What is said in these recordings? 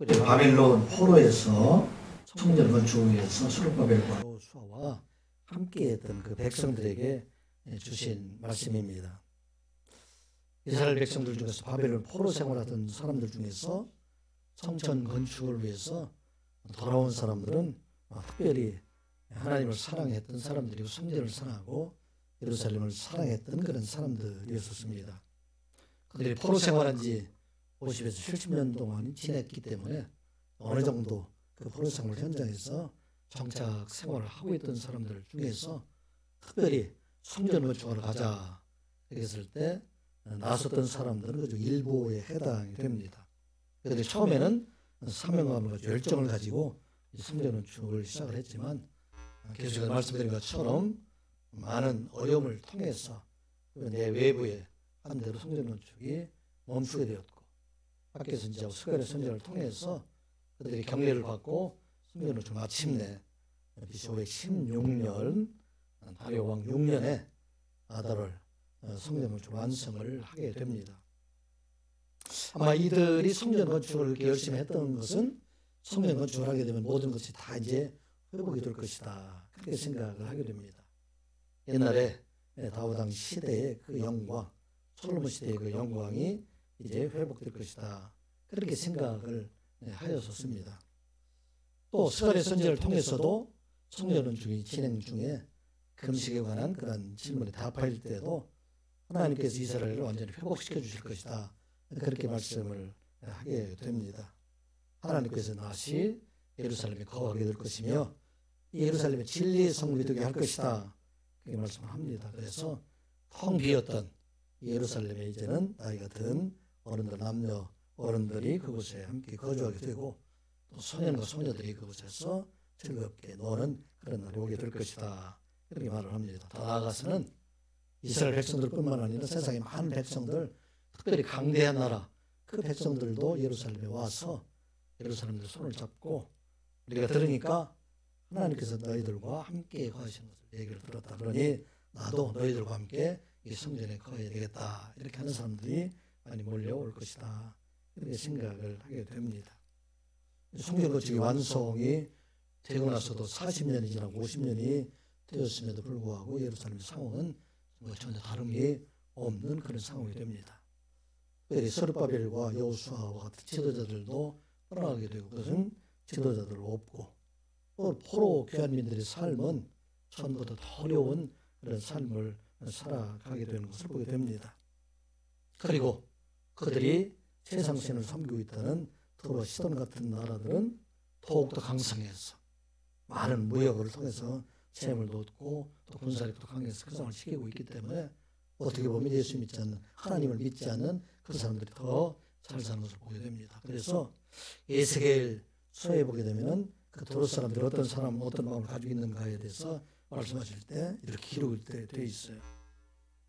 특별히 바벨론 포로에서 성전 건축을 위해서 스룹바벨과 여호수아와 함께했던 그 백성들에게 주신 말씀입니다. 이스라엘 백성들 중에서 바벨론 포로 생활하던 사람들 중에서 성전 건축을 위해서 돌아온 사람들은 특별히 하나님을 사랑했던 사람들이고 성전을 사랑하고 예루살렘을 사랑했던 그런 사람들이었습니다. 그들이 포로 생활한 지 50에서 70년 동안 지냈기 때문에 어느 정도 그 포로 생활 현장에서 정착 생활을 하고 있던 사람들 중에서 특별히 성전 건축하러 가자 그랬을 때 나섰던 사람들은 그중 일부에 해당이 됩니다. 그들이 처음에는 사명감과 열정을 가지고 성전 건축을 시작을 했지만 계속 말씀드린 것처럼 많은 어려움을 통해서 내 외부에 반대로 성전 건축이 멈추게 되었고 학교 선지하고 스가랴 선지자를 통해서 그들이 격려를 받고 성전 건축 마침내 BC 516년 다리오 왕 6년에 아달월 성전 건축 완성을 하게 됩니다. 아마 이들이 성전 건축을 이렇게 열심히 했던 것은 성전 건축을 하게 되면 모든 것이 다 이제 회복이 될 것이다. 그렇게 생각을 하게 됩니다. 옛날에 다윗 시대의 그 영광, 솔로몬 시대의 그 영광이 이제 회복될 것이다. 그렇게 생각을 하였었습니다. 또 스가랴 선지자를 통해서도 성전 건축이 진행 중에 금식에 관한 그런 질문에 답할 때도 하나님께서 이스라엘을 완전히 회복시켜 주실 것이다. 그렇게 말씀을 하게 됩니다. 하나님께서 다시 예루살렘에 거하게 될 것이며 예루살렘의 진리의 성물이 되게 할 것이다. 그렇게 말씀을 합니다. 그래서 텅 비었던 예루살렘에 이제는 나이가 든 어른들, 남녀 어른들이 그곳에 함께 거주하게 되고 또 소년과 소녀들이 그곳에서 즐겁게 노는 그런 날이 오게 될 것이다. 이렇게 말을 합니다. 더 나아가서는 이스라엘 백성들뿐만 아니라 세상의 많은 백성들, 특별히 강대한 나라 그 백성들도 예루살렘에 와서 예루살렘들 손을 잡고 우리가 들으니까 하나님께서 너희들과 함께 거하시는 것을 얘기를 들었다. 그러니 나도 너희들과 함께 이 성전에 거해야 되겠다. 이렇게 하는 사람들이 많이 몰려올 것이다. 이렇게 생각을 하게 됩니다. 성전 건축의 완성이 되고 나서도 40년이 지나고 50년이 되었음에도 불구하고 예루살렘 상황은 전혀 다른 게 없는 그런 상황이 됩니다. 스룹바벨과 여호수아와 같은 지도자들도 떠나가게 되고 그것은 지도자들 없고 또 포로 귀환민들의 삶은 전보다 더 어려운 그런 삶을 살아가게 되는 것을 보게 됩니다. 그리고 그들이 세상신을 섬기고 있다는 투르와 시돈 같은 나라들은 더욱더 강성해서 많은 무역을 통해서 재물도 얻고 또 군사력도 강해서 그 상황을 시키고 있기 때문에 어떻게 보면 예수 믿지 않는 하나님을 믿지 않는 그 사람들이 더 잘 사는 것을 보게 됩니다. 그래서 에스겔 서에 보게 되면은 그 도로 사람들이 어떤 사람 어떤 마음을 가지고 있는가에 대해서 말씀하실 때 이렇게 기록이 되어 있어요.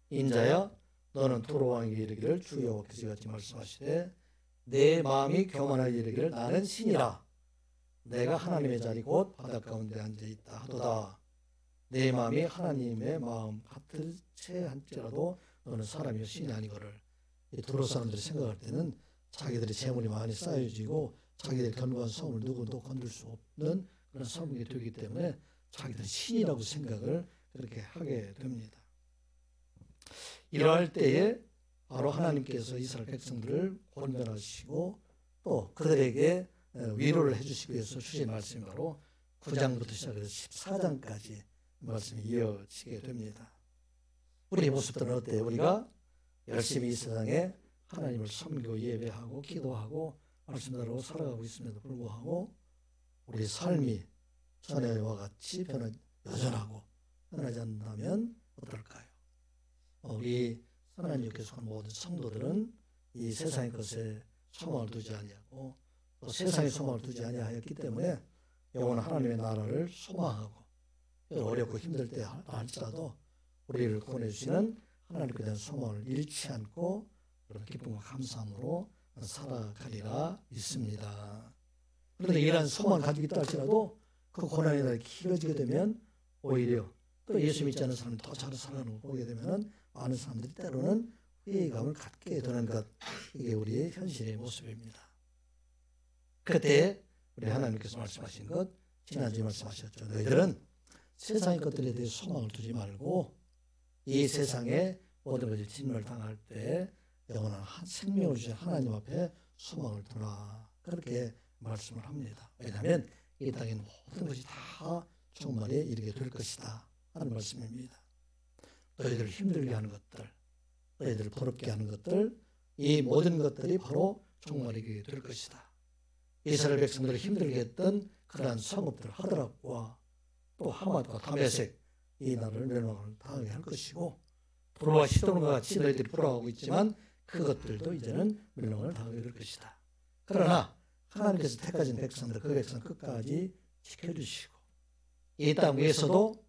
인자야 너는 도로 왕에게 이르기를 주 여호와께서 같이 말씀하시되 내 마음이 교만하게 이르기를 나는 신이라 내가 하나님의 자리 곧 바닷 가운데 앉아 있다 하도다. 내 마음이 하나님의 마음 같을 채 한지라도 너는 사람이요 신이 아니거를. 이 도로 사람들이 생각할 때는 자기들의 재물이 많이 쌓여지고 자기들의 견고한 성을 누구도 건들 수 없는 그런 성이 되기 때문에 자기들은 신이라고 생각을 그렇게 하게 됩니다. 이러할 때에 바로 하나님께서 이스라엘 백성들을 권면하시고 또 그들에게 위로를 해주시기 위해서 주신 말씀이 바로 9장부터 시작해서 14장까지 말씀이 이어지게 됩니다. 우리 모습들은 어때요? 우리가 열심히 이 세상에 하나님을 섬기고 예배하고 기도하고 말씀대로 살아가고 있음에도 불구하고 우리 삶이 전에와 같이 여전하고 변하지 않는다면 어떨까요? 우리 하나님께 속한 모든 성도들은 이 세상의 것에 소망을 두지 아니하고 또 세상의 소망을 두지 아니하였기 때문에 영원한 하나님의 나라를 소망하고 어렵고 힘들 때 할지라도 우리를 구원해주시는 하나님께 대한 소망을 잃지 않고 그런 기쁨과 감사함으로 살아가리라 믿습니다. 그런데 이러한 소망을 가지고 있다 할지라도 그 고난의 날이 길어지게 되면 오히려 또 예수 믿지 않는 사람이 더 잘 살아가는 걸 보게 되면 많은 사람들이 때로는 회의감을 갖게 되는 것, 이게 우리의 현실의 모습입니다. 그때 우리 하나님께서 말씀하신 것 지난주에 말씀하셨죠. 너희들은 세상의 것들에 대해 소망을 두지 말고 이 세상에 모든 것이 진멸 당할 때 영원한 생명을 주신 하나님 앞에 소망을 두라. 그렇게 말씀을 합니다. 왜냐하면 이 땅에 모든 것이 다 종말에 이르게 될 것이다 하는 말씀입니다. 너희들을 힘들게 하는 것들, 너희들을 부럽게 하는 것들, 이 모든 것들이 바로 종말에 이르게 될 것이다. 이스라엘 백성들을 힘들게 했던 그러한 성읍들 하드락과 또 하맛과 다메섹 이 나라를 멸망을 당하게 할 것이고 두로와 시돈과 같이 너희들이 불화하고 있지만 그것들도 이제는 멸망을 당하게 될 것이다. 그러나 하나님께서 택하신 백성들 그 백성 끝까지 지켜주시고 이 땅 위에서도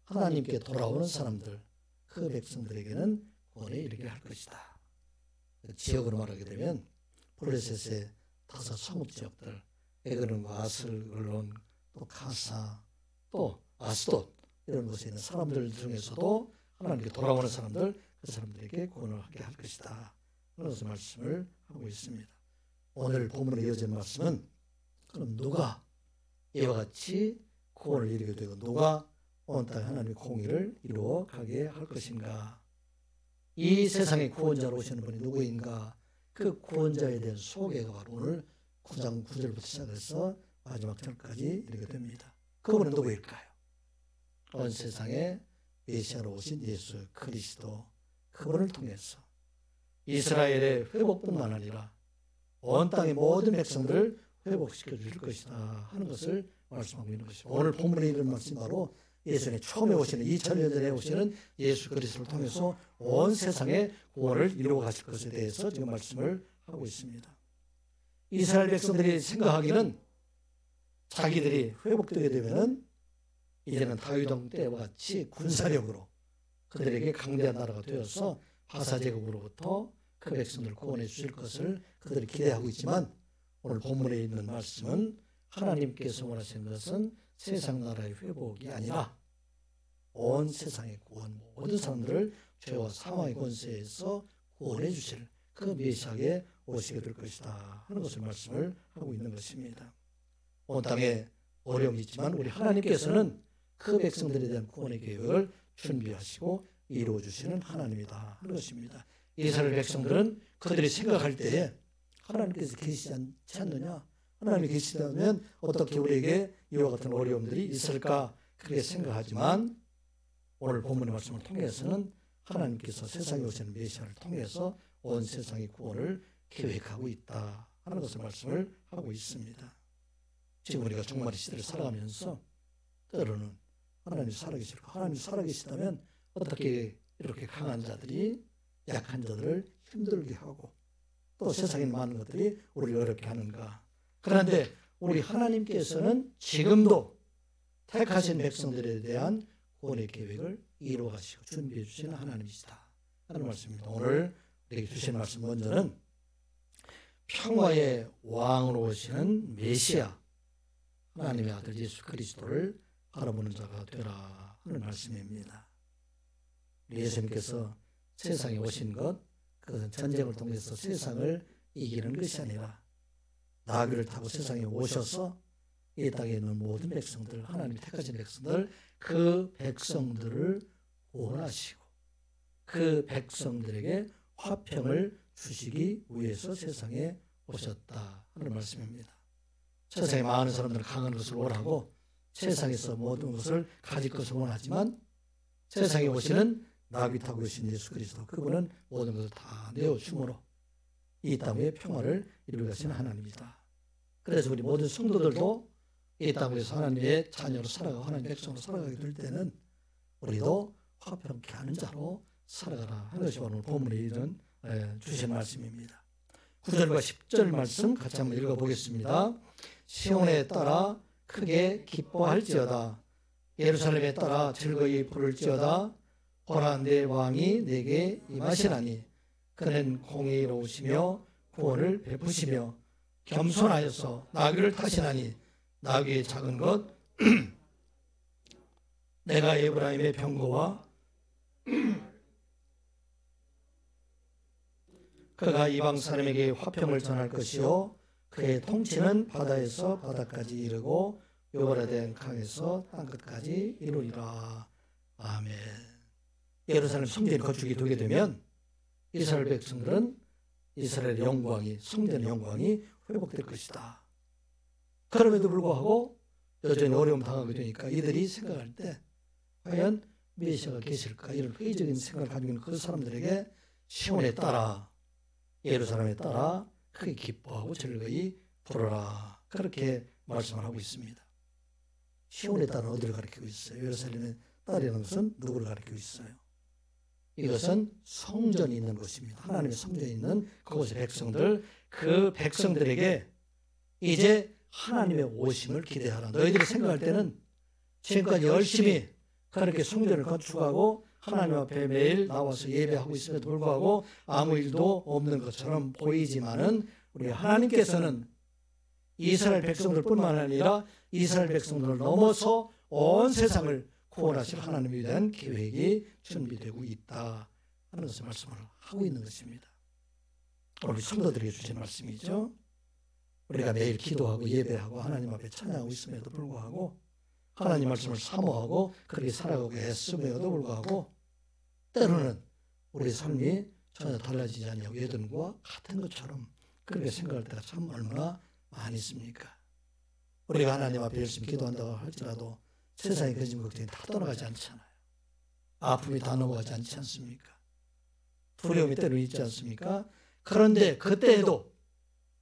하나님께 돌아오는 사람들 그 백성들에게는 구원에 이르게 할 것이다. 지역으로 말하게 되면 블레셋의 5 성읍 지역들 에그론과 아슬글론 또 가사 또 아스돗 이런 곳에 있는 사람들 중에서도 하나님께 돌아오는 사람들 그 사람들에게 구원을 하게 할 것이다. 그래서 말씀을 하고 있습니다. 오늘 본문의 이어진 말씀은 그럼 누가 이와 같이 구원을 이루게 되고 누가 온 땅에 하나님의 공의를 이루어 가게 할 것인가? 이 세상의 구원자로 오시는 분이 누구인가? 그 구원자에 대한 소개가 바로 오늘 9장 9절부터 시작해서 마지막 절까지 이르게 됩니다. 그분은 누구일까요? 온 세상에 메시아로 오신 예수 그리스도 그분을 통해서 이스라엘의 회복뿐만 아니라 온 땅의 모든 백성들을 회복시켜 주실 것이다 하는 것을 말씀하고 있는 것입니다. 오늘 본문에 있는 말씀 바로 예수님이 처음에 오시는 2000년 전에 오시는 예수 그리스도를 통해서 온 세상의 구원을 이루어 가실 것에 대해서 지금 말씀을 하고 있습니다. 이스라엘 백성들이 생각하기는 자기들이 회복되게 되면은 이제는 다윗왕 때와 같이 군사력으로 그들에게 강대한 나라가 되어서 바사제국으로부터 그 백성들을 구원해 주실 것을 그들이 기대하고 있지만 오늘 본문에 있는 말씀은 하나님께서 원하시는 것은 세상 나라의 회복이 아니라 온 세상의 구원, 모든 사람들을 죄와 사망의 권세에서 구원해 주실 그 메시아에 오시게 될 것이다 하는 것을 말씀을 하고 있는 것입니다. 온 땅에 어려움이 있지만 우리 하나님께서는 그 백성들에 대한 구원의 계획을 준비하시고 이루어 주시는 하나님이다 하는 것입니다. 이스라엘 백성들은 그들이 생각할 때에 하나님께서 계시지 않지 않느냐? 하나님이 계시다면 어떻게 우리에게 이와 같은 어려움들이 있을까? 그렇게 생각하지만 오늘 본문의 말씀을 통해서는 하나님께서 세상에 오시는 메시아를 통해서 온 세상의 구원을 계획하고 있다 하는 것을 말씀을 하고 있습니다. 지금 우리가 종말의 시대를 살아가면서 때로는 하나님이 살아계시고 하나님이 살아계시다면 어떻게 이렇게 강한 자들이 약한 자들을 힘들게 하고 또 세상에 많은 것들이 우리를 어렵게 하는가? 그런데 우리 하나님께서는 지금도 택하신 백성들에 대한 구원의 계획을 이루어가시고 준비해 주시는 하나님이시다 하는 말씀입니다. 오늘 우리에게 주신 말씀 먼저는 평화의 왕으로 오시는 메시아 하나님의 아들 예수 그리스도를 바라보는 자가 되라 하는 말씀입니다. 예수님께서 세상에 오신 것 그것은 전쟁을 통해서 세상을 이기는 것이 아니라 나귀를 타고 세상에 오셔서 이 땅에 있는 모든 백성들 하나님이 택하신 백성들 그 백성들을 구원하시고 그 백성들에게 화평을 주시기 위해서 세상에 오셨다 하는 말씀입니다. 세상에 많은 사람들은 강한 것을 원하고 세상에서 모든 것을 가질 것을 원하지만 세상에 오시는 나귀 타고 오신 예수 그리스도 그분은 모든 것을 다 내어줌으로 이 땅에 평화를 이루게 하시는 하나님이다. 그래서 우리 모든 성도들도 이 땅에서 하나님의 자녀로 살아가고 하나님의 백성으로 살아가게 될 때는 우리도 화평케 하는 자로 살아가라 하는 것이 오늘 본문에 이런 주신 말씀입니다. 9절과 10절 말씀 같이 한번 읽어보겠습니다. 시온에 따라 크게 기뻐할지어다. 예루살렘에 따라 즐거이 부를지어다. 보라 내 왕이 내게 임하시나니 그는 공의로우시며 구원을 베푸시며 겸손하여서 나귀를 타시나니 나귀의 작은 것 내가 에브라임의 병거와 그가 이방 사람에게 화평을 전할 것이요 그의 통치는 바다에서 바다까지 이르고 요바라된 강에서 땅끝까지 이루리라. 아멘. 예루살렘 성전이 건축이 되게 되면 이스라엘 백성들은 이스라엘의 영광이, 성전의 영광이 회복될 것이다. 그럼에도 불구하고 여전히 어려움 당하게 되니까 이들이 생각할 때 과연 메시아가 계실까, 이런 회의적인 생각을 가지고 있는 그 사람들에게 시온에 따라, 예루살렘에 따라 크게 기뻐하고 즐거이 부르라, 그렇게 말씀을 하고 있습니다. 시온에 따라 어디를 가리키고 있어요? 예루살렘에 따르는 것은 누구를 가리키고 있어요? 이것은 성전이 있는 곳입니다. 하나님의 성전이 있는 그곳의 백성들, 그 백성들에게 이제 하나님의 오심을 기대하라. 너희들이 생각할 때는 지금까지 열심히 그렇게 성전을 건축하고 하나님 앞에 매일 나와서 예배하고 있음에도 불구하고 아무 일도 없는 것처럼 보이지만은 우리 하나님께서는 이스라엘 백성들뿐만 아니라 이스라엘 백성들을 넘어서 온 세상을 구원하실 하나님에 대한 계획이 준비되고 있다 하는 것을 말씀을 하고 있는 것입니다. 우리 성도들에게 주신 말씀이죠. 우리가 매일 기도하고 예배하고 하나님 앞에 찬양하고 있음에도 불구하고 하나님 말씀을 사모하고 그렇게 살아가고 애쓰면에도 불구하고 때로는 우리 삶이 전혀 달라지지 않냐고 예전과 같은 것처럼 그렇게 생각할 때가 참 얼마나 많이 있습니까? 우리가 하나님 앞에 열심히 기도한다고 할지라도 세상의 거짓 걱정이 다 떠나가지 않잖아요. 아픔이 다 넘어가지 않지 않습니까? 두려움이 때로는 있지 않습니까? 그런데 그때에도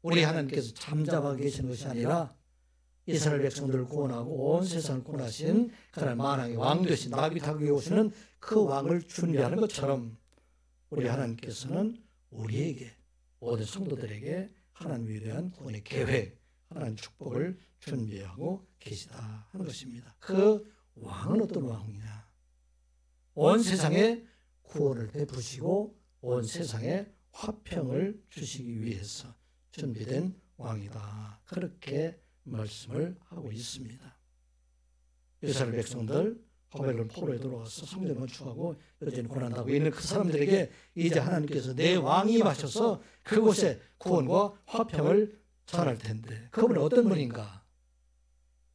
우리 하나님께서 잠잠하고 계시는 것이 아니라 이스라엘 백성들을 구원하고 온 세상을 구원하신 그날 만왕의 왕 되신 다윗 타국에 오시는 그 왕을 준비하는 것처럼 우리 하나님께서는 우리에게, 모든 성도들에게 하나님에 대한 구원의 계획, 하나님 축복을 준비하고 계시다 하는 것입니다. 그 왕은 어떤 왕이냐? 온 세상에 구원을 베푸시고 온 세상에 화평을 주시기 위해서 준비된 왕이다. 그렇게 말씀을 하고 있습니다. 이스라엘 백성들 바벨론 포로에 들어와서 성전을 건축하고 여전히 고난당하고 있는 그 사람들에게 이제 하나님께서 내 왕이 임하셔서 그곳에 구원과 화평을 전할 텐데 그분은 어떤 분인가?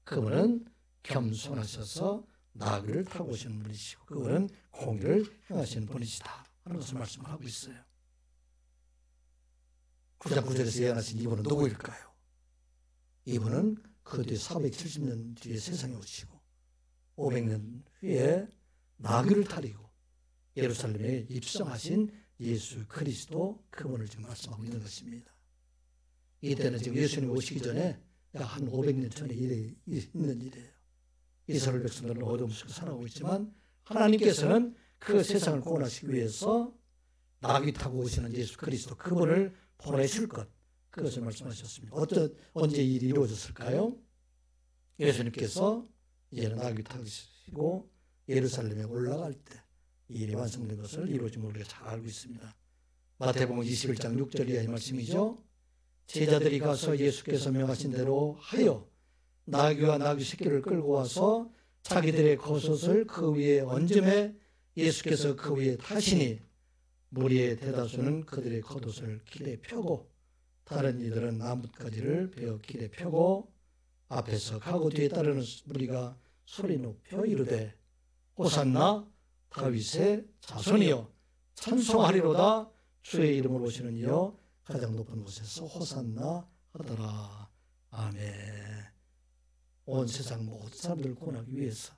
그분은 겸손하셔서 나귀를 타고 오시는 분이시고 그분은 공의를 행하시는 분이시다 하는 것을 말씀하고 있어요. 9장 9절에서 예언하신 이분은 누구일까요? 이분은 그 뒤에 470년 뒤에 세상에 오시고 500년 후에 나귀를 타리고 예루살렘에 입성하신 예수 그리스도, 그분을 지금 말씀하고 있는 것입니다. 이때는 지금 예수님이 오시기 전에 약 한 500년 전에 있는 일이에요. 이스라엘 백성들은 어둠 속에 살아가고 있지만 하나님께서는 그 세상을 구원하시기 위해서 나귀 타고 오시는 예수 그리스도, 그분을 보내실 것, 그것을 말씀하셨습니다. 언제 이 일이 이루어졌을까요? 예수님께서 이제는 나귀 타시고 예루살렘에 올라갈 때 이 일이 완성된 것을 이루어진 걸 우리가 잘 알고 있습니다. 마태복음 21장 6절 이하의 말씀이죠. 제자들이 가서 예수께서 명하신 대로 하여 나귀와 나귀 새끼를 끌고 와서 자기들의 겉옷을 그 위에 얹음에 예수께서 그 위에 타시니 무리의 대다수는 그들의 겉옷을 길에 펴고 다른 이들은 나뭇가지를 베어 길에 펴고 앞에서 가고 뒤에 따르는 무리가 소리 높여 이르되 호산나 다윗의 자손이여 찬송하리로다 주의 이름으로 오시는 이여 가장 높은 곳에서 호산나 하더라. 아멘. 온 세상 모든 사람들을 구원하기 위해서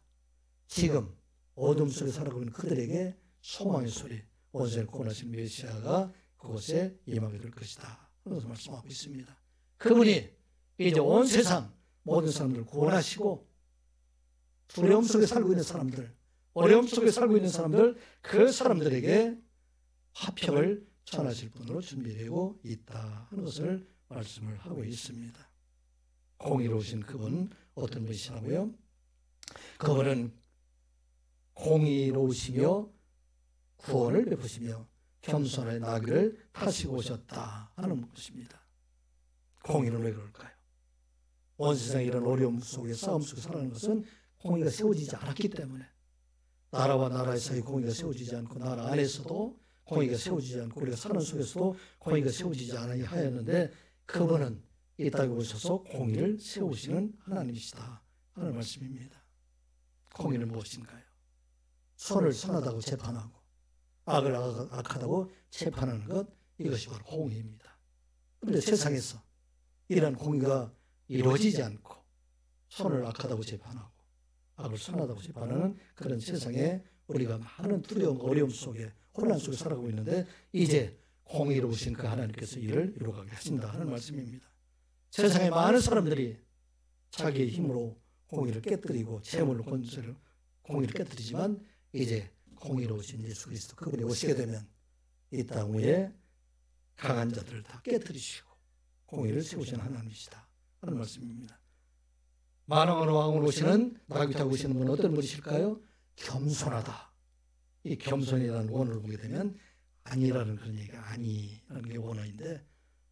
지금 어둠 속에 살아가고 있는 그들에게 소망의 소리, 온 세상을 구원하신 메시아가 그곳에 임하게 될 것이다 하는 것을 말씀하고 있습니다. 그분이 이제 온 세상 모든 사람들을 구원하시고 두려움 속에 살고 있는 사람들, 어려움 속에 살고 있는 사람들, 그 사람들에게 화평을 전하실 분으로 준비되고 있다 하는 것을 말씀을 하고 있습니다. 공의로우신 그분 어떤 분이시라고요? 그분은 공의로우시며 구원을 베푸시며 겸손의 나귀를 타시고 오셨다 하는 것입니다. 공의는 왜 그럴까요? 온 세상에 이런 어려움 속에 싸움 속에 살아가는 것은 공의가 세워지지 않았기 때문에, 나라와 나라의 사이 공의가 세워지지 않고 나라 안에서도 공의가 세워지지 않고 우리가 사는 속에서도 공의가 세워지지 않으니 하였는데 그분은 이 땅에 오셔서 공의를 세우시는 하나님이시다 하는 말씀입니다. 공의는 무엇인가요? 선을 선하다고 재판하고 악을 악하다고 재판하는 것, 이것이 바로 공의입니다. 그런데 세상에서 이러한 공의가 이루어지지 않고 선을 악하다고 재판하고 악을 선하다고 재판하는 그런 세상에 우리가 많은 두려움과 어려움 속에, 혼란 속에 살아가고 있는데, 이제 공의로우신 그 하나님께서 이를 이루어가게 하신다 하는 말씀입니다. 세상에 많은 사람들이 자기의 힘으로 공의를 깨뜨리고 재물로 권세를 공의를 깨뜨리지만, 이제 공의로우신 예수 그리스도 그분이 오시게 되면 이 땅 위에 강한 자들을 다 깨뜨리시고 공의를 세우시는 하나님이시다 하는 말씀입니다. 만왕의 왕으로 오시는, 나귀 타고 오시는 분은 어떤 분이실까요? 겸손하다. 이 겸손이라는 원어를 보게 되면 아니라는 그런 얘기가, 아니라는 게 원어인데,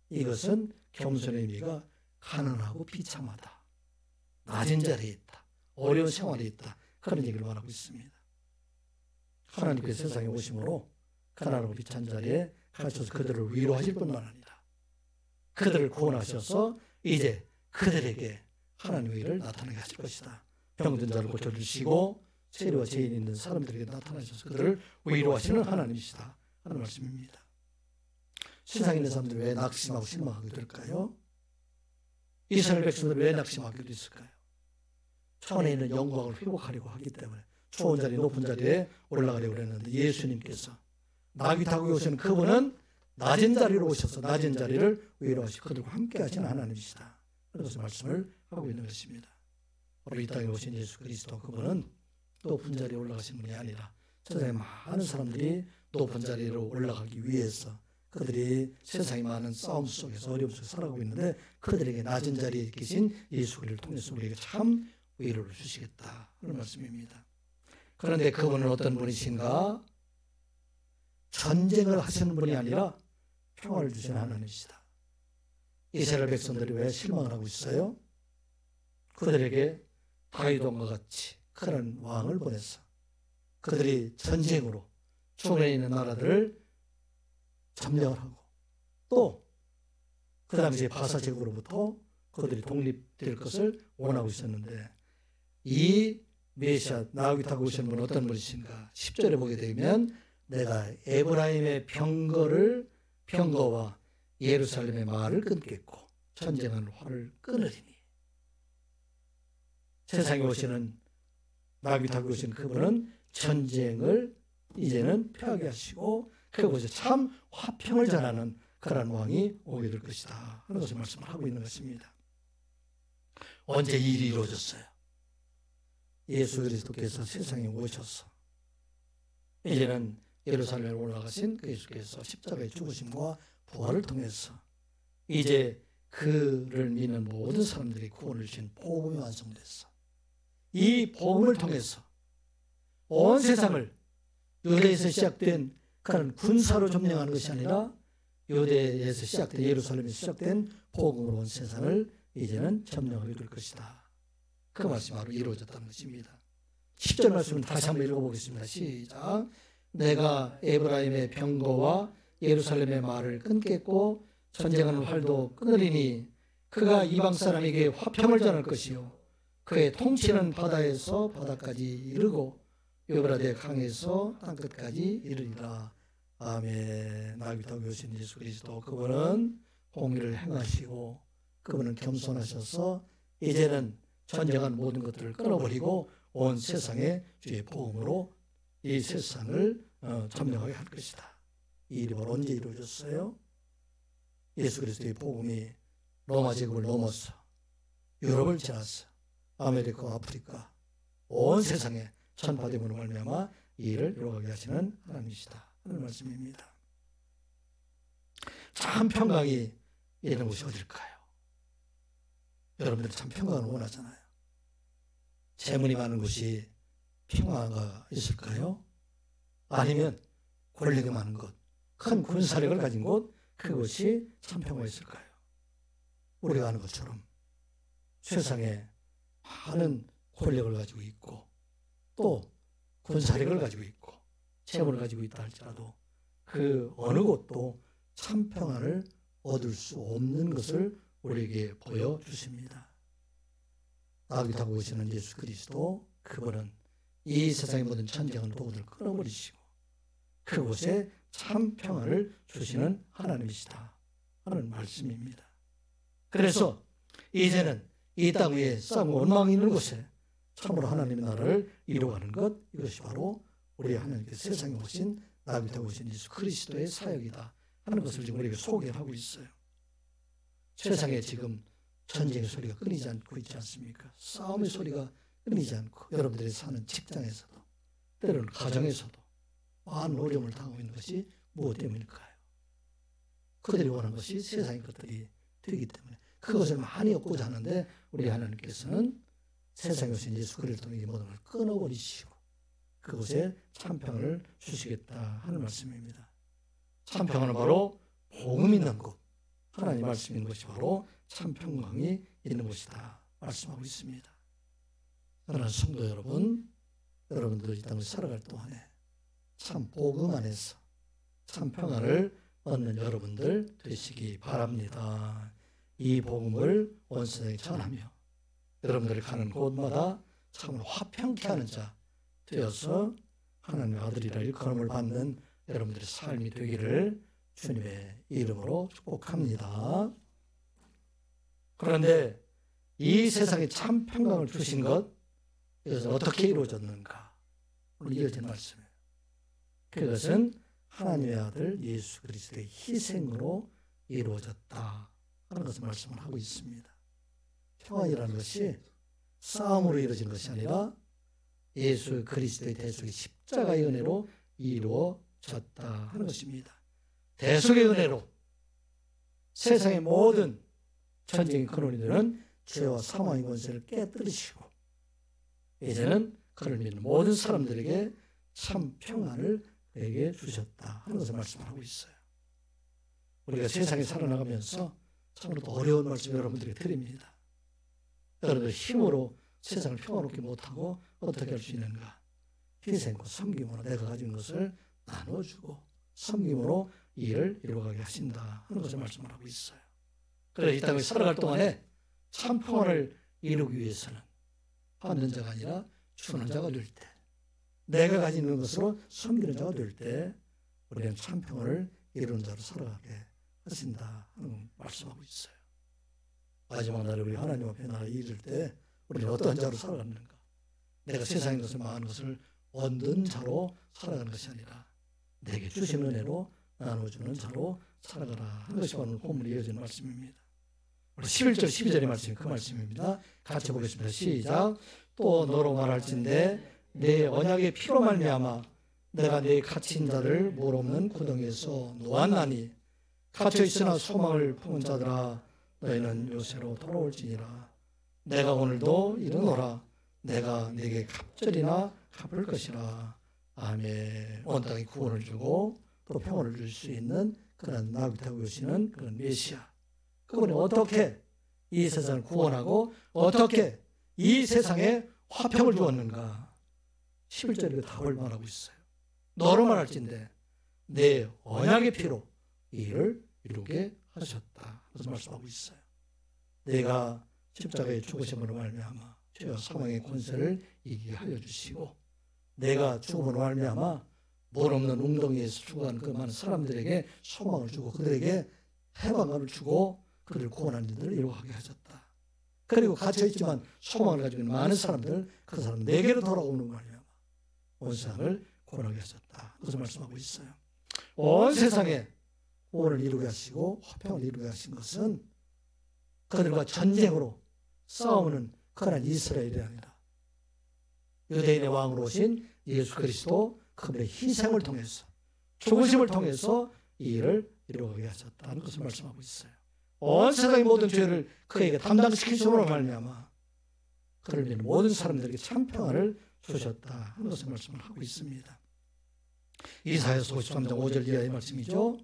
이것은 겸손의 의미가 가난하고 비참하다, 낮은 자리에 있다, 어려운 생활에 있다, 그런 얘기를 말하고 있습니다. 하나님께서 세상에 오심으로 가난하고 비찬 자리에 가르쳐서 그들을 위로하실 뿐만 아니라 그들을 구원하셔서 이제 그들에게 하나님의 일을 나타나게 하실 것이다. 병든 자를 고쳐주시고 세리와 죄인 있는 사람들에게 나타나셔서 그들을 위로하시는 하나님이시다 하는 말씀입니다. 세상에 있는 사람들이 왜 낙심하고 실망하게 될까요? 이스라엘 백성들이 왜 낙심하게 됐을까요? 천에 있는 영광을 회복하려고 하기 때문에 좋은 자리, 높은 자리에 올라가려고 했는데, 예수님께서 나귀 타고 오시는 그분은 낮은 자리로 오셔서 낮은 자리를 위로하시고 그들과 함께 하시는 하나님이시다. 그래서 말씀을 하고 있는 것입니다. 바로 이 땅에 오신 예수 그리스도, 그분은 높은 자리에 올라가신 분이 아니라 세상에 많은 사람들이 높은 자리로 올라가기 위해서 그들이 세상에 많은 싸움 속에서 어려움 속에서 살아가고 있는데, 그들에게 낮은 자리에 계신 예수 그리스도를 통해서 우리에게 참 위로를 주시겠다 하는 말씀입니다. 그런데 그분은 어떤 분이신가? 전쟁을 하시는 분이 아니라 평화를 주시는 하나님이시다. 이스라엘 백성들이 왜 실망을 하고 있어요? 그들에게 다윗왕과 같이 그런 왕을 보내서 그들이 전쟁으로 주변에 있는 나라들을 점령을 하고, 또 그 당시에 바사 제국으로부터 그들이 독립될 것을 원하고 있었는데, 이 메시아 나귀 타고 오시는 분은 어떤 분이신가? 10절에 보게 되면 내가 에브라임의 병거와 예루살렘의 말을 끊겠고 전쟁하는 활을 끊으리니. 세상에 오시는 나귀 타고 오시는 그분은 전쟁을 이제는 폐하게 하시고 그곳에 참 화평을 전하는 그런 왕이 오게 될 것이다 하는 것을 말씀을 하고 있는 것입니다. 언제 이 일이 이루어졌어요? 예수 그리스도께서 세상에 오셔서 이제는 예루살렘에 올라가신 그 예수께서 십자가의 죽으심과 부활을 통해서 이제 그를 믿는 모든 사람들이 구원을 주신 복음이 완성됐어. 이 복음을 통해서 온 세상을 유대에서 시작된 그런 군사로 점령하는 것이 아니라 유대에서 시작된, 예루살렘에서 시작된 복음으로 온 세상을 이제는 점령하게 될 것이다. 그 말씀이 바로 이루어졌다는 것입니다. 10절 말씀을 다시 한번 읽어보겠습니다. 시작. 내가 에브라임의 병거와 예루살렘의 말을 끊겠고 전쟁하는 활도 끊으리니 그가 이방 사람에게 화평을 전할 것이요 그의 통치는 바다에서 바다까지 이르고 유브라데 강에서 땅끝까지 이르리라. 아멘. 나귀 타고 오신 예수 그리스도, 그분은 공의를 행하시고 그분은 겸손하셔서 이제는 전쟁한 모든 것들을 끊어버리고 온 세상에 주의 복음으로 이 세상을 점령하게 할 것이다. 이 일이 바로 언제 이루어졌어요? 예수 그리스도의 복음이 로마 제국을 넘어서 유럽을 지나서 아메리카, 아프리카 온 세상에 전파됨으로 말미암아 이 일을 이루어가게 하시는 하나님이시다 하는 말씀입니다. 참 평강이 있는 곳이 어딜까요? 여러분들 참 평강을 원하잖아요. 재물이 많은 곳이 평화가 있을까요? 아니면 권력이 많은 곳, 큰 군사력을 가진 곳, 그곳이 참 평화가 있을까요? 우리가 아는 것처럼 세상에 많은 권력을 가지고 있고 또 군사력을 가지고 있고 재물을 가지고 있다 할지라도 그 어느 곳도 참 평안을 얻을 수 없는 것을 우리에게 보여주십니다. 다윗하고 오시는 예수 그리스도, 그분은 이 세상의 모든 전쟁은 도구들을 끊어버리시고 그곳에 참 평안을 주시는 하나님이시다 하는 말씀입니다. 그래서 이제는 이 땅 위에 싸움과 원망이 있는 곳에 참으로 하나님의 나라를 이루어가는 것, 이것이 바로 우리 하나님께서 세상에 오신 다윗하고 오신 예수 그리스도의 사역이다 하는 것을 지금 우리에게 소개하고 있어요. 세상에 지금 전쟁의 소리가 끊이지 않고 있지 않습니까? 싸움의 소리가 끊이지 않고 여러분들이 사는 직장에서도 때로는 가정에서도 많은 어려움을 당하고 있는 것이 무엇 때문일까요? 그들이 원하는 것이 세상의 것들이 되기 때문에 그것을 많이 얻고자 하는데 우리 하나님께서는 세상에 오신 예수 그리스도의 모든 걸 끊어버리시고 그곳에 참평을 주시겠다 하는 말씀입니다. 참평은 바로 복음 있는 곳, 하나님 말씀 있는 것이 바로 참평강이 있는 곳이다 말씀하고 있습니다. 사랑하는 성도 여러분, 여러분들 이 땅을 살아갈 동안에 참 복음 안에서 참 평안을 얻는 여러분들 되시기 바랍니다. 이 복음을 온 세상에 전하며 여러분들이 가는 곳마다 참으로 화평케 하는 자 되어서 하나님의 아들이라 일컬음을 받는 여러분들의 삶이 되기를 주님의 이름으로 축복합니다. 그런데 이 세상에 참 평강을 주신 것, 이것은 어떻게 이루어졌는가? 오늘 이어진 말씀이에요. 그것은 하나님의 아들 예수 그리스도의 희생으로 이루어졌다 하는 것을 말씀을 하고 있습니다. 평안이라는 것이 싸움으로 이루어진 것이 아니라 예수 그리스도의 대속의 십자가의 은혜로 이루어졌다 하는 것입니다. 대속의 은혜로 세상의 모든 전쟁의 근원이 되는 죄와 사망의 권세를 깨뜨리시고 이제는 그를 믿는 모든 사람들에게 참 평안을 그에게 주셨다 하는 것을 말씀하고 있어요. 우리가 세상에 살아나가면서 참으로 어려운 말씀 여러분들에게 드립니다. 여러분들 힘으로 세상을 평화롭게 못하고 어떻게 할 수 있는가? 희생과 섬김으로 내가 가진 것을 나눠주고 섬김으로 이 일을 이루어가게 하신다 하는 것을 말씀을 하고 있어요. 그래서 이 땅에 살아갈 동안에 참 평화를 이루기 위해서는 받는 자가 아니라 주는 자가 될 때, 내가 가지는 것으로 섬기는 자가 될 때 우리는 참 평화를 이루는 자로 살아가게 하신다 하는 말씀하고 있어요. 마지막 날에 우리 하나님 앞에 나를 이를 때 우리는 어떤 자로 살아가는가? 내가 세상의 것을 많은 것을 얻는 자로 살아가는 것이 아니라 내게 주신 은혜로 나눠주는 자로 살아가라 하는 것이 오늘 본문에 이어지는 말씀입니다. 11절 12절의 말씀이 그 말씀입니다. 같이 보겠습니다. 시작. 또 너로 말할진대 내 언약의 피로 말미암아 내가 네 갇힌 자를 물 없는 구덩이에서 놓았나니 갇혀 있으나 소망을 품은 자들아 너희는 요새로 돌아올지니라. 내가 오늘도 이르노라. 내가 네게 갑절이나 갚을 것이라. 아멘. 온 땅에 구원을 주고 또 평화를 줄 수 있는 그런 나귀타고 오시는 그런 메시아. 그분이 어떻게 이 세상을 구원하고 어떻게 이 세상에 화평을 주었는가? 11절에 그 답을 말하고 있어요. 너로 말할진대 내 언약의 피로 이 일을 이루게 하셨다. 그래서 말씀하고 있어요. 내가 십자가의 죽으심으로 말미암아 죄와 사망의 권세를 이기게 하여 주시고 내가 죽음으로 말미암아 물 없는 웅덩이에서 죽어가는 그 많은 사람들에게 소망을 주고 그들에게 해방감을 주고 그들을 구원하는 일들을 이루어가게 하셨다. 그리고 갇혀있지만 소망을 가지고 있는 많은 사람들, 그 사람 내게로 돌아오는 말이야. 온 세상을 구원하게 하셨다. 그것을 말씀하고 있어요. 온 세상에 구원을 이루게 하시고 화평을 이루게 하신 것은 그들과 전쟁으로 싸우는 그런 이스라엘이 아니라 유대인의 왕으로 오신 예수 그리스도 그분의 희생을 통해서 죽으심을 통해서 이 일을 이루어가게 하셨다는 것을 말씀하고 있어요. 온 세상의 모든 죄를 그에게 담당시키심으로 말미암아 그를 믿는 모든 사람들에게 참 평안을 주셨다 하는 것을 말씀을 하고 있습니다. 이사야서 53장 5절 이하의 말씀이죠.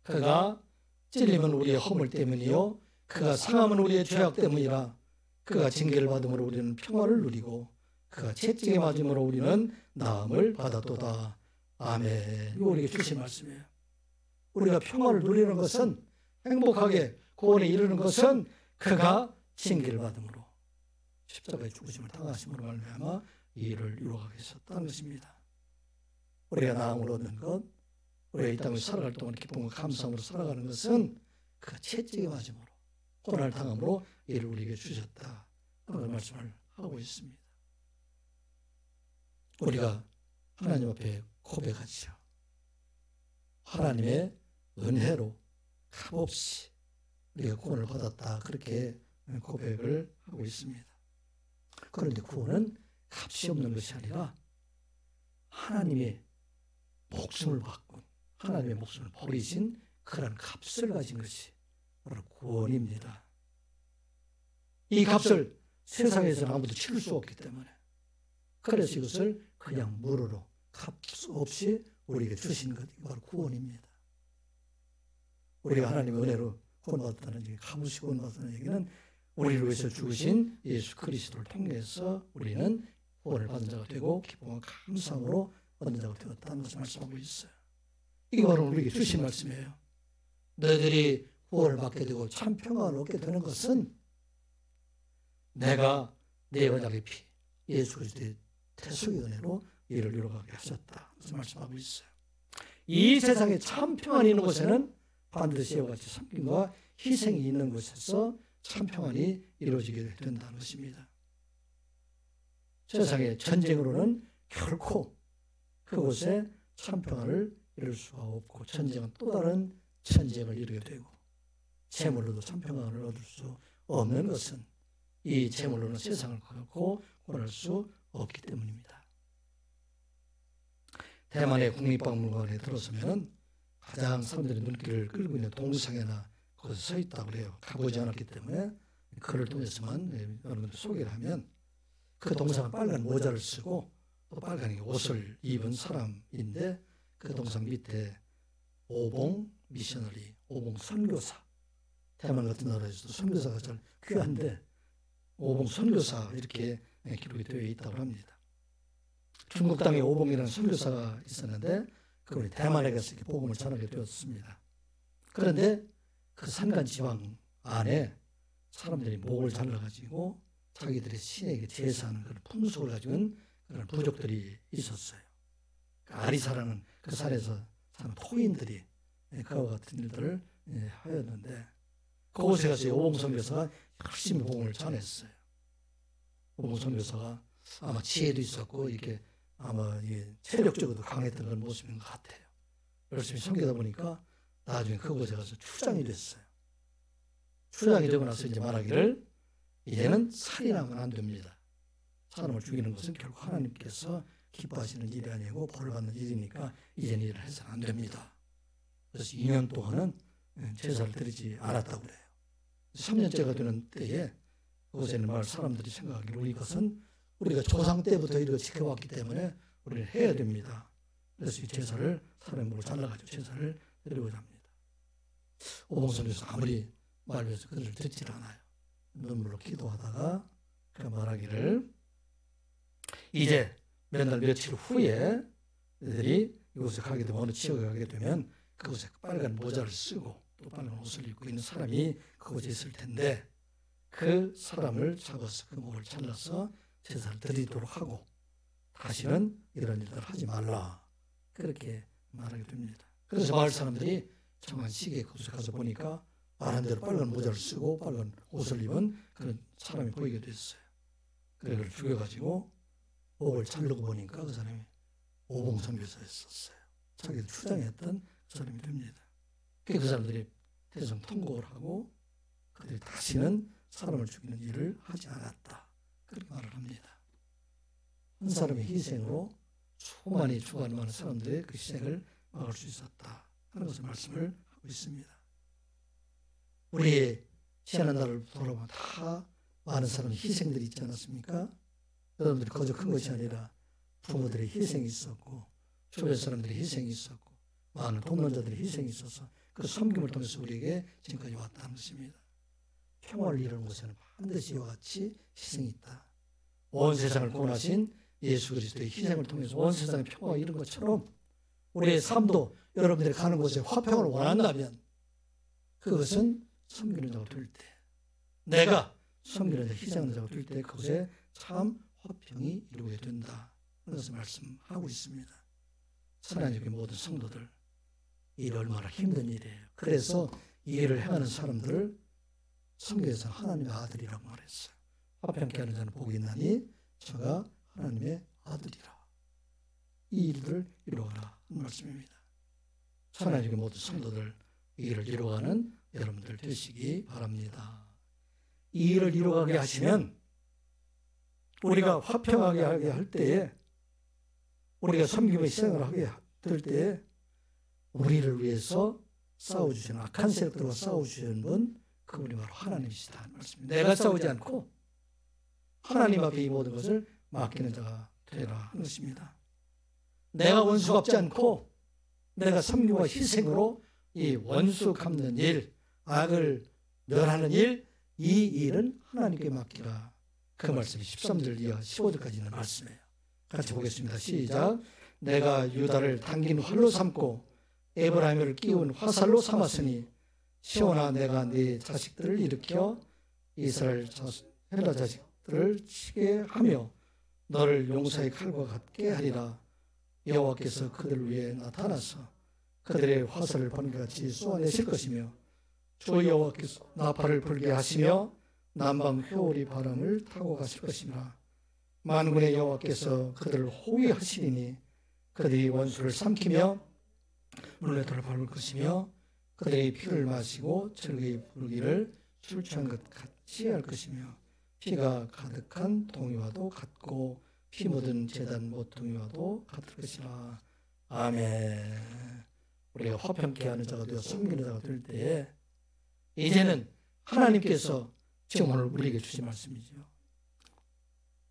그가 찔림은 우리의 허물 때문이요 그가 상함은 우리의 죄악 때문이라. 그가 징계를 받음으로 우리는 평화를 누리고 그가 채찍에 맞음으로 우리는 나음을 받았도다. 아멘. 이거 우리에게 주신 말씀이에요. 우리가 평화를 누리는 것은 행복하게 구원에 이르는 것은 그가 징계를 받음으로 십자가의 죽으심을 당하심으로 말미암아 이 일을 이루어가게 하셨다는 것입니다. 우리가 나음을 얻는 것, 우리가 이 땅을 살아갈 동안 기쁨과 감사함으로 살아가는 것은 그가 채찍에 맞음으로 고난을 당함으로 이를 우리에게 주셨다 하는 말씀을 하고 있습니다. 우리가 하나님 앞에 고백하죠. 하나님의 은혜로 값없이 우리가 구원을 받았다, 그렇게 고백을 하고 있습니다. 그런데 구원은 값이 없는 것이 아니라 하나님의 목숨을 바꾼, 하나님의 목숨을 버리신 그런 값을 가진 것이 바로 구원입니다. 이 값을 세상에서는 아무도 치를 수 없기 때문에, 그래서 이것을 그냥 무료로 값 없이 우리에게 주신 것, 바로 구원입니다. 우리가 하나님의 은혜로 구원받았다는 얘기, 값없이 구원받았다는 얘기는 우리를 위해서 죽으신 예수 그리스도를 통해서 우리는 구원을 받은 자가 되고 기쁨과 감사함으로 얻는 자가 되었다는 것을 말씀하고 있어요. 이게 바로 우리에게 주신 말씀이에요. 너희들이 구원을 받게 되고 참 평안을 얻게 되는 것은 내가 내 언약의 피, 예수 그리스도의 태속의 은혜로 이를 이루어가게 하셨다, 그래서 말씀하고 있어요. 이 세상에 참 평안이 있는 곳에는 반드시 이와 같이 섬김과 희생이 있는 곳에서 참 평안이 이루어지게 된다는 것입니다. 세상의 전쟁으로는 결코 그곳에 참 평안을 이룰 수가 없고, 전쟁은 또 다른 전쟁을 이루게 되고, 재물로도 참 평안을 얻을 수 없는 것은 이 재물로는 세상을 갖고 구원할 수 없기 때문입니다. 대만의 국립박물관에 들어서면 가장 사람들이 눈길을 끌고 있는 동상에나 거기서 서 있다고 그래요. 가보지 않았기 때문에 그를 통해서만 여러분들 소개를 하면, 그 동상은 빨간 모자를 쓰고 또 빨간 옷을 입은 사람인데, 그 동상 밑에 오봉 미셔너리, 오봉 선교사, 대만 같은 나라에서도 선교사가 잘 귀한데 오봉 선교사 이렇게 기록이 되어 있다고 합니다. 중국 땅에 오봉이라는 선교사가 있었는데 그분이 대만에 가서 이렇게 복음을 전하게 되었습니다. 그런데 그 산간 지방 안에 사람들이 목을 잘라가지고 자기들의 신에게 제사하는 그런 풍속을 가지고 그런 부족들이 있었어요. 아리사라는 그 산에서 사는 토인들이 그와 같은 일들을 하였는데, 그곳에 가서 오봉 선교사가 열심히 복음을 전했어요. 오봉 선교사가 아마 지혜도 있었고 이렇게 아마 체력적으로도 강했던 그런 모습인 것 같아요. 열심히 섬기다 보니까 나중에 그곳에 가서 추장이 됐어요. 추장이 되고 나서 이제 말하기를, 이제는 살인하면 안 됩니다. 사람을 죽이는 것은 결국 하나님께서 기뻐하시는 일이 아니고 벌을 받는 일이니까 이제는 일을 해서는 안 됩니다. 그래서 2년 동안은 제사를 드리지 않았다고 그래요. 3년째가 되는 때에 그곳에 있는 마을 사람들이 생각하기로 이것은 우리가 조상 때부터 이렇게 지켜왔기 때문에 우리는 해야 됩니다. 그래서 이 제사를 사람의 목을 잘라가지고 제사를 드리고자 합니다. 오봉선에서 아무리 말해서 그들을 듣질 않아요. 눈물로 기도하다가 그가 말하기를, 이제 몇 날 며칠 후에 그들이 이곳에 가게 되면, 어느 지역에 가게 되면 그곳에 빨간 모자를 쓰고 또 빨간 옷을 입고 있는 사람이 그곳에 있을 텐데, 그 사람을 잡아서 그 목을 잘라서 제사를 드리도록 하고 다시는 이런 일들을 하지 말라, 그렇게 말하게 됩니다. 그래서 마을 사람들이 정한 시기에 그곳에 가서 보니까 말한 대로 빨간 모자를 쓰고 빨간 옷을 입은 그런 사람이 보이게 됐어요. 그래서 그를 죽여가지고 목을 자르고 보니까 그 사람이 오봉 선교사였었어요. 자기도 추장했던 그 사람이 됩니다. 그 사람들이 대성 통곡을 하고 그들이 다시는 사람을 죽이는 일을 하지 않았다, 그렇게 말을 합니다. 한 사람의 희생으로 수많이 죽어가는 많은 사람들의 그 희생을 막을 수 있었다 하는 것을 말씀을 하고 있습니다. 우리 지난 날을 돌아보면 다 많은 사람의 희생들이 있지 않았습니까? 여러분들이 거저 큰 것이 아니라 부모들의 희생이 있었고, 주변 사람들의 희생이 있었고, 많은 동반자들의 희생이 있어서 그 섬김을 통해서 우리에게 지금까지 왔다는 것입니다. 평화를 이루는 곳에는 반드시 이와 같이 희생이 있다. 온 세상을 구원하신 예수 그리스도의 희생을 통해서 온 세상의 평화가 이룬 것처럼 우리의 삶도 여러분들이 가는 곳에 화평을 원한다면 그것은 섬기는 자가 될 때, 내가 섬기는 자, 희생하는 자가 될 때 그것에 참 화평이 이루게 된다. 그래서 말씀하고 있습니다. 하나님의 모든 성도들, 이 일 얼마나 힘든 일이에요. 그래서 이 일을 행하는 사람들을 성경에서 하나님의 아들이라고 말했어요. 화평케 하는 자는 복이 있나니 저가 하나님의 아들이라. 이 일을 이루어가라 말씀입니다. 하나님의 모든 성도들, 이 일을 이루어가는 여러분들 되시기 바랍니다. 이 일을 이루어가게 하시면 우리가 화평하게 하게 할 때에, 우리가 섬김의 희생을 하게 될 때에 우리를 위해서 싸워주시는, 악한 세력들과 싸워주시는 분, 그분이 바로 하나님이시다 말씀입니다. 내가 싸우지 않고 하나님 앞에 이 모든 것을 맡기는 자가 되라 하는 것입니다. 내가 원수 갚지 않고 내가 섬김과 희생으로 이 원수 갚는 일, 악을 멸하는 일, 이 일은 하나님께 맡기라. 그 말씀이 13절 이하 15절까지 있는 말씀이에요. 같이 보겠습니다. 시작. 내가 유다를 당긴 활로 삼고 에브라임을 끼운 화살로 삼았으니 시온아, 내가 네 자식들을 일으켜 이스라엘 헬라 자식들을 치게 하며 너를 용사의 칼과 같게 하리라. 여호와께서 그들 위에 나타나서 그들의 화살을 번개같이 쏘아내실 것이며 주 여호와께서 나팔을 불게 하시며 남방 회오리 바람을 타고 가실 것이라. 만군의 여호와께서 그들을 호위하시리니 그들이 원수를 삼키며 물레터를 밟을 것이며 그들의 피를 마시고 절기의 부르기를 술 취한 것 같이 할 것이며 피가 가득한 동이와도 같고 피 묻은 제단 모퉁이와도 같을 것이라. 아멘. 우리가 화평케 하는 자가 되어 섬기는 자가 될 때에 이제는 하나님께서 지금 오늘 우리에게 주신 말씀이죠.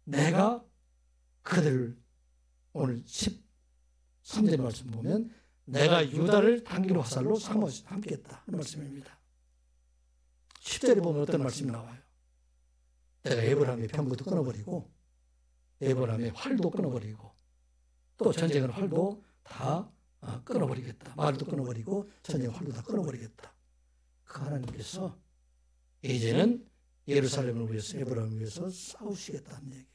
내가 그들을, 오늘 13절 말씀 보면 내가 유다를 당긴 화살로 삼겠다 그 말씀입니다. 10절에 보면 어떤 말씀이 나와요? 내가 에브라임의 병거도 끊어버리고 에브라임의 활도 끊어버리고 또 전쟁의 활도 다 끊어버리겠다. 말도 끊어버리고 전쟁의 활도 다 끊어버리겠다. 그 하나님께서 이제는 예루살렘을 위해서, 에브라임을 위해서 싸우시겠다는 얘기예요.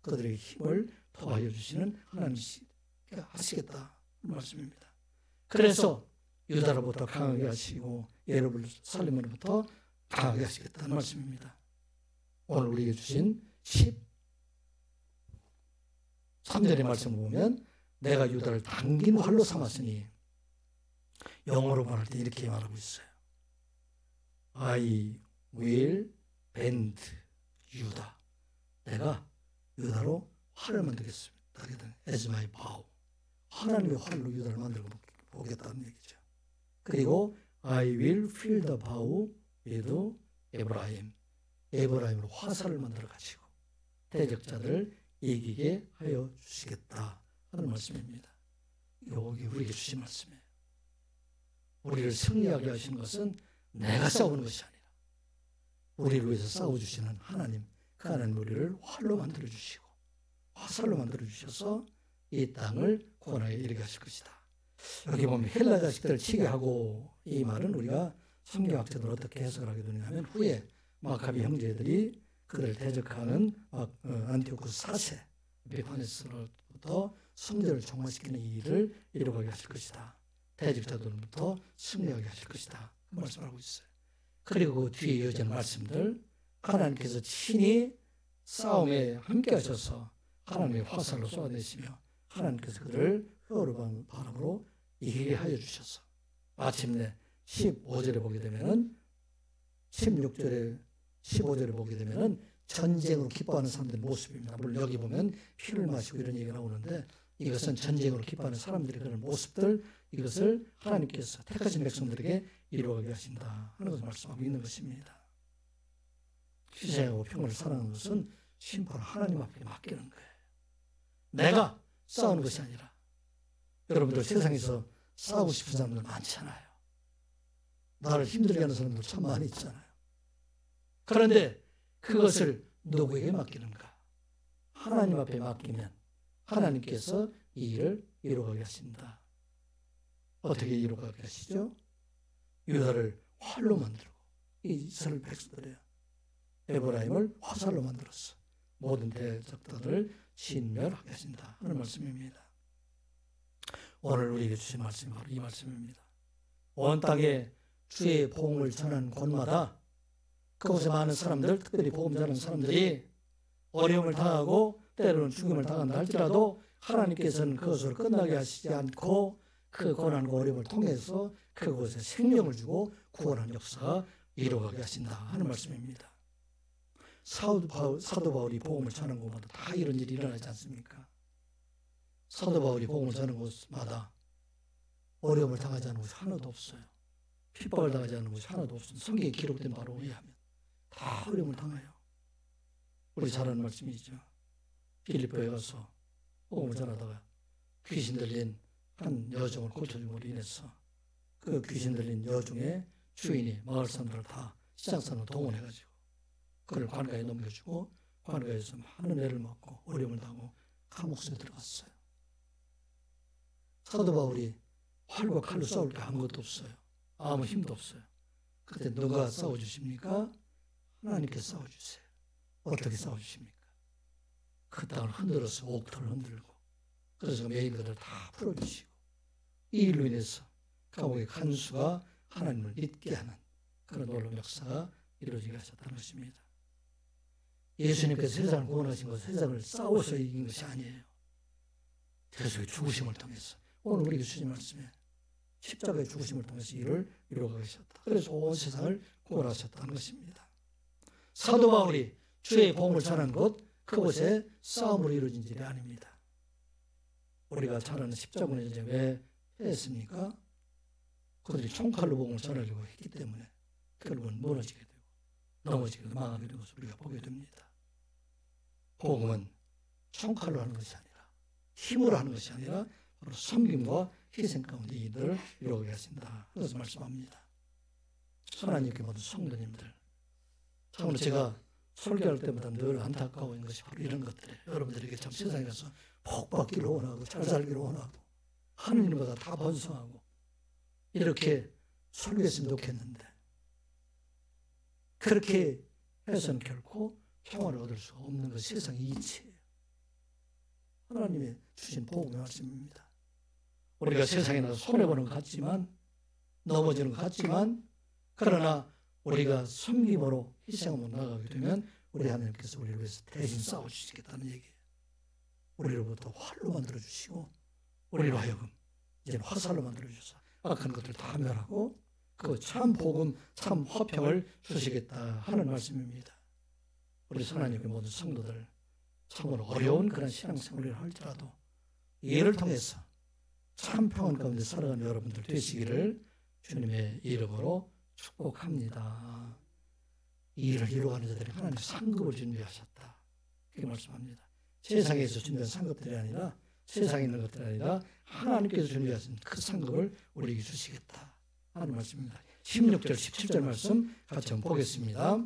그들의 힘을 더하여 주시는 하나님이 하시겠다 말씀입니다. 그래서 유다로부터 강하게 하시고 예루살렘으로부터 강하게 하시겠다는 말씀입니다. 오늘 우리에게 주신 13절의 말씀을 보면 내가 유다를 당긴 활로 삼았으니, 영어로 말할 때 이렇게 말하고 있어요. I will bend 유다. 내가 유다로 활을 만들겠습니다. as my bow. 하나님의 활로 유다를 만들어 보겠다는 얘기죠. 그리고 I will fill the bow with Ephraim. 에브라임으로 화살을 만들어 가지고 대적자들을 이기게 하여 주시겠다 하는 말씀입니다. 여기 우리에게 주신 말씀이에요. 우리를 승리하게 하시는 것은 내가 싸우는 것이 아니라 우리를 위해서 싸워주시는 하나님, 그 하나님 우리를 활로 만들어 주시고 화살로 만들어 주셔서 이 땅을 구원하여 이르게 하실 것이다. 여기 보면 헬라 자식들을 치게 하고, 이 말은 우리가 성경학자들 어떻게 해석을 하게 되냐면 후에 마카비 형제들이 그들을 대적하는 안티오쿠스 4세 에피파네스로부터 성전을 종말시키는 이 일을 이루어가게 하실 것이다. 대적자들로부터 승리하게 하실 것이다. 그 말씀을 하고 있어요. 그리고 그 뒤에 이어지는 말씀들, 하나님께서 친히 싸움에 함께 하셔서 하나님의 화살로 쏘아내시며 하나님께서 그들을 회오리 바람으로 이기게 하여 주셔서 마침내 15절에 보게 되면은 16절에 15절에 보게 되면은 전쟁으로 기뻐하는 사람들의 모습입니다. 물론 여기 보면 피를 마시고 이런 얘기가 나오는데 이것은 전쟁으로 기뻐하는 사람들의 그런 모습들, 이것을 하나님께서 택하신 백성들에게 이루어가게 하신다 하는 것을 말씀하고 있는 것입니다. 희생하고 평화를 사랑하는 것은 심판 하나님 앞에 맡기는 거예요. 내가 싸우는 것이 아니라, 여러분들 세상에서 싸우고 싶은 사람들 많잖아요. 나를 힘들게 하는 사람들 참 많이 있잖아요. 그런데 그것을 누구에게 맡기는가? 하나님 앞에 맡기면 하나님께서 이 일을 이루어가게 하신다. 어떻게 이루어가게 하시죠? 유다를 활로 만들고 이스라엘 백성들이에요. 에브라임을 화살로 만들었어. 모든 대적들을 진멸하게 하신다 하는 말씀입니다. 오늘 우리에게 주신 말씀이 바로 이 말씀입니다. 온 땅에 주의 복음을 전하는 곳마다 그곳에 많은 사람들, 특별히 복음 전하는 사람들이 어려움을 당하고 때로는 죽음을 당한다 할지라도 하나님께서는 그것으로 끝나게 하시지 않고 그 고난과 어려움을 통해서 그곳에 생명을 주고 구원하는 역사가 이루어가게 하신다 하는 말씀입니다. 사도 바울이 복음을 전하는 곳마다 다 이런 일이 일어나지 않습니까? 사도 바울이 복음을 전하는 곳마다 어려움을 당하지 않은 곳이 하나도 없어요. 핍박을 당하지 않은 곳이 하나도 없습니다. 성경에 기록된 바로 의하면 다 어려움을 당해요. 우리 잘 아는 말씀이죠. 빌립보에 가서 복음을 전하다가 귀신 들린 한 여종을 고쳐줌으로 인해서 그 귀신 들린 여종의 주인이 마을 사람들을 다 시장 사람을 동원해가지고 그를 관가에 넘겨주고 관가에서 많은 애를 먹고 어려움을 당하고 감옥에 들어갔어요. 사도 바울이 활과 칼로 싸울 게 아무것도 없어요. 아무 힘도 없어요. 그때 누가 싸워주십니까? 하나님께서 싸워주세요. 어떻게 싸워주십니까? 그 땅을 흔들어서 옥토를 흔들고 그래서 메인들을 다 풀어주시고 이 일로 인해서 감옥의 간수가 하나님을 믿게 하는 그런 놀라운 역사가 이루어지게 하셨다는 것입니다. 예수님께서 세상을 구원하신 것은 세상을 싸워서 이긴 것이 아니에요. 대속의 죽으심을 통해서 오늘 우리에게 주신 말씀에 십자가의 죽으심을 통해서 이를 이루어가게 하셨다. 그래서 온 세상을 구원하셨다는 것입니다. 사도 바울이 주의 복음을 전한 곳 그곳에 싸움으로 이루어진 일이 아닙니다. 우리가 잘 아는 십자군의 전쟁 왜 했습니까? 그들이 총칼로 복음을 전하려고 했기 때문에 결국은 무너지게 되고 넘어지게 되고 망하게 된 것을 우리가 보게 됩니다. 복음은 총칼로 하는 것이 아니라 힘으로 하는 것이 아니라 바로 섬김과 희생 가운데 이들을 이루게 하신다. 그래서 말씀합니다. 하나님께 모든 성도님들, 참으로 제가 설교할 때마다 늘 안타까운 것이 바로 이런 것들이에요. 여러분들에게 참 세상에 가서 복 받기를 원하고 잘 살기를 원하고 하느님보다 다 번성하고 이렇게 설교했으면 좋겠는데 그렇게 해서는 결코 평화를 얻을 수가 없는 것 세상의 이치예요. 하나님의 주신 복음의 말씀입니다. 우리가 세상에 나서 손해보는 것 같지만 넘어지는 것 같지만 그러나 우리가 섬김으로 희생으로 나가게 되면 우리 하나님께서 우리를 위해서 대신 싸워주시겠다는 얘기예요. 우리로부터 활로 만들어주시고 우리로 하여금 이제는 화살로 만들어주셔서 악한 것들 다 멸하고 그 참 복음, 참 화평을 주시겠다 하는 말씀입니다. 우리 하나님의 모든 성도들 참으로 어려운 그런 신앙생활을 할지라도 이를 통해서 참 평안 가운데 살아가는 여러분들 되시기를 주님의 이름으로 축복합니다. 이 일을 이루어가는 자들이 하나님 상급을 준비하셨다. 그렇게 말씀합니다. 세상에서 준비한 상급들이 아니라 세상에 있는 것들이 아니라 하나님께서 준비하신 그 상급을 우리에게 주시겠다 하는 말씀입니다. 16절 17절 말씀 같이 한번 보겠습니다.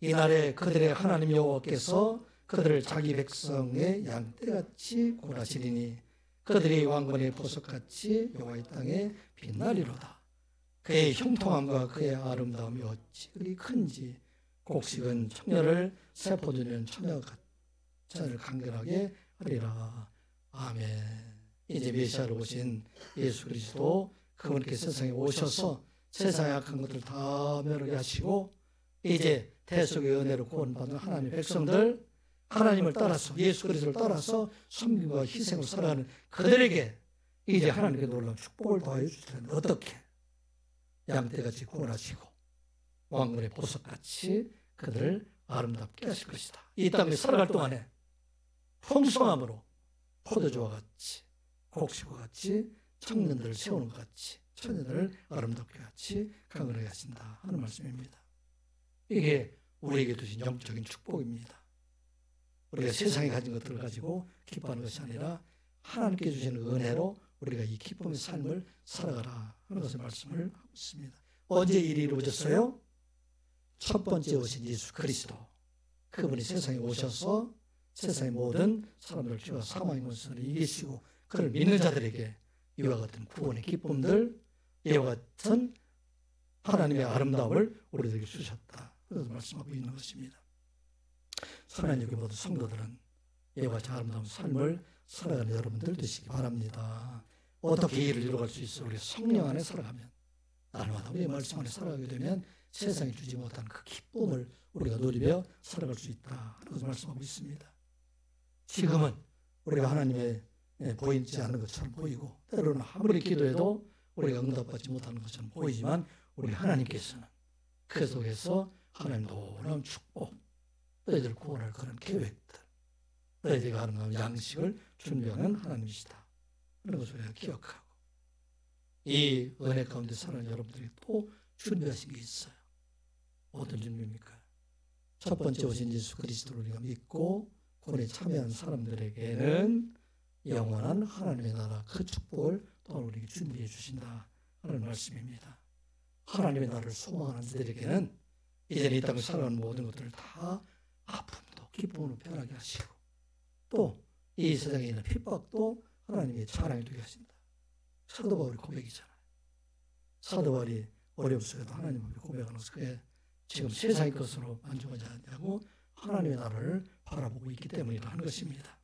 이날에 그들의 하나님 여호와께서 그들을 자기 백성의 양떼같이 고라시리니 그들이 왕건의 보석같이 여호와의 땅에 빛나리로다. 그의 형통함과 그의 아름다움이 어찌 그리 큰지 곡식은 처녀를 세포주는 처녀를 간결하게 하리라. 아멘. 이제 메시아로 오신 예수 그리스도 그분께 세상에 오셔서 세상의 악한 것들 다 멸하게 하시고 이제 대속의 은혜로 구원받은 하나님의 백성들 하나님을 따라서 예수 그리스도를 따라서 섬김과 희생을 살아가는 그들에게 이제 하나님께 놀라운 축복을 더하여 주실 텐데 어떻게? 양떼같이 구원하시고 왕건의 보석같이 그들을 아름답게 하실 것이다. 이 땅에 살아갈 동안에 풍성함으로 포도주와 같이 곡식과 같이 청년들을 세우는 것 같이 처녀들을 아름답게 같이 강건하게 하신다 하는 말씀입니다. 이게 우리에게 주신 영적인 축복입니다. 우리가 세상에 가진 것들을 가지고 기뻐하는 것이 아니라 하나님께 주시는 은혜로 우리가 이 기쁨의 삶을 살아가라 하는 것을 말씀을 하고 있습니다. 언제 일이 이루어졌어요? 첫 번째 오신 예수 그리스도 그분이 세상에 오셔서 세상의 모든 사람들 죄와 사망의 권세를 이기시고 그를 믿는 자들에게 이와 같은 구원의 기쁨들 이와 같은 하나님의 아름다움을 우리들에게 주셨다. 그래서 말씀하고 있는 것입니다. 선한 여기 모든 성도들은 이와 같이 아름다운 삶을 살아가는 여러분들 되시기 바랍니다. 어떻게 이 일을 이루어갈 수 있어? 우리가 성령 안에 살아가면, 날마다 우리의 말씀 안에 살아가게 되면 세상이 주지 못한 그 기쁨을 우리가 누리며 살아갈 수 있다. 그래서 말씀하고 있습니다. 지금은 우리가 하나님의 보이지 않는 것처럼 보이고, 때로는 아무리 기도해도 우리가 응답받지 못하는 것처럼 보이지만, 우리 하나님께서는 그 속에서 하나님 놀라운 축복, 너희들 구원할 그런 계획들, 너희들과 하는 양식을 준비하는 하나님이시다. 그런 것을 우리가 기억하고, 이 은혜 가운데 살아가는 여러분들이 또 준비하신 게 있어요. 어떤 준비입니까? 첫 번째 오신 예수 그리스도를 우리가 믿고 구원에 참여한 사람들에게는 영원한 하나님의 나라 그 축복을 또한 우리에게 준비해 주신다 하는 말씀입니다. 하나님의 나라를 소망하는 자들에게는 이제는 이 땅을 살아가는 모든 것들을 다 아픔도 기쁨으로 변하게 하시고, 또 이 세상에 있는 핍박도 하나님의 찬양이 되게 하신다. 사도 바울의 고백이잖아요. 사도 바울이 어려움 속에도 하나님 앞에 고백하는 것은 그게 지금 세상의 것으로 만족하지 않냐고 하나님의 나라를 바라보고 있기 때문이라 하는 것입니다.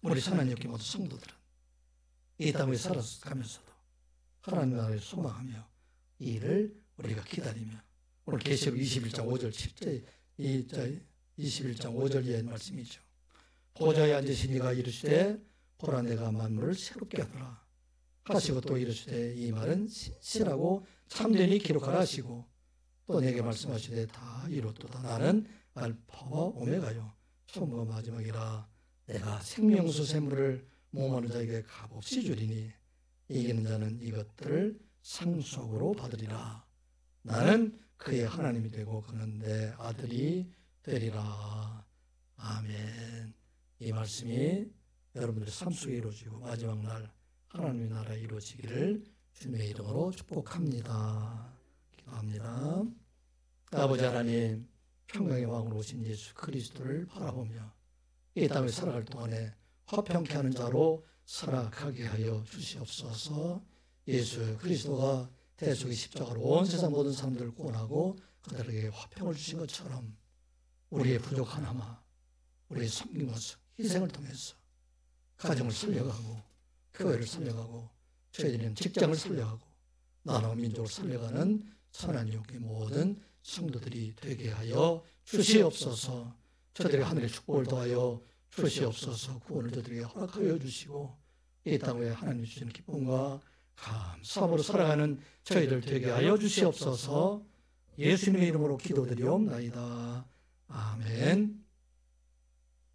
우리 선한 여기 모든 성도들은 이 땅에 살아가면서도 하나님의 나라를 소망하며 이 일을 우리가 기다리며, 오늘 계시록 21장 5절 7절 21장 5절 이하의 말씀이죠. 보좌에 앉으신 이가 이르시되 보라 내가 만물을 새롭게 하노라 하시고, 또 이르시되 이 말은 신실하고 참되니 기록하라 하시고, 또 내게 말씀하시되 다 이뤘도다. 나는 알파와 오메가요 처음과 마지막이라. 내가 생명수 샘물을 모험하는 자에게 값없이 주리니 이기는 자는 이것들을 상속으로 받으리라. 나는 그의 하나님이 되고 그는 내 아들이 되리라. 아멘. 이 말씀이 여러분들의 삶 속에 이루어지고 마지막 날 하나님의 나라에 이루어지기를 주님의 이름으로 축복합니다. 기도합니다. 아버지 하나님, 평강의 왕으로 오신 예수 그리스도를 바라보며 이 땅을 살아갈 동안에 화평케 하는 자로 살아가게 하여 주시옵소서. 예수 그리스도가 대속의 십자가로 온 세상 모든 사람들을 구원하고 그들에게 화평을 주신 것처럼 우리의 부족하나마 우리의 섬김과 희생을 통해서 가정을 살려가고 교회를 살려가고 저희들은 직장을 살려가고 나라와 민족을 살려가는 선한 영의 모든 성도들이 되게 하여 주시옵소서. 저들의 하늘의 축복을 더하여 주시옵소서. 구원을 저들에게 허락하여 주시고 이 땅에 하나님 주시는 기쁨과 감사함으로 살아가는 저희들 되게 하여 주시옵소서. 예수님의 이름으로 기도드리옵나이다. 아멘.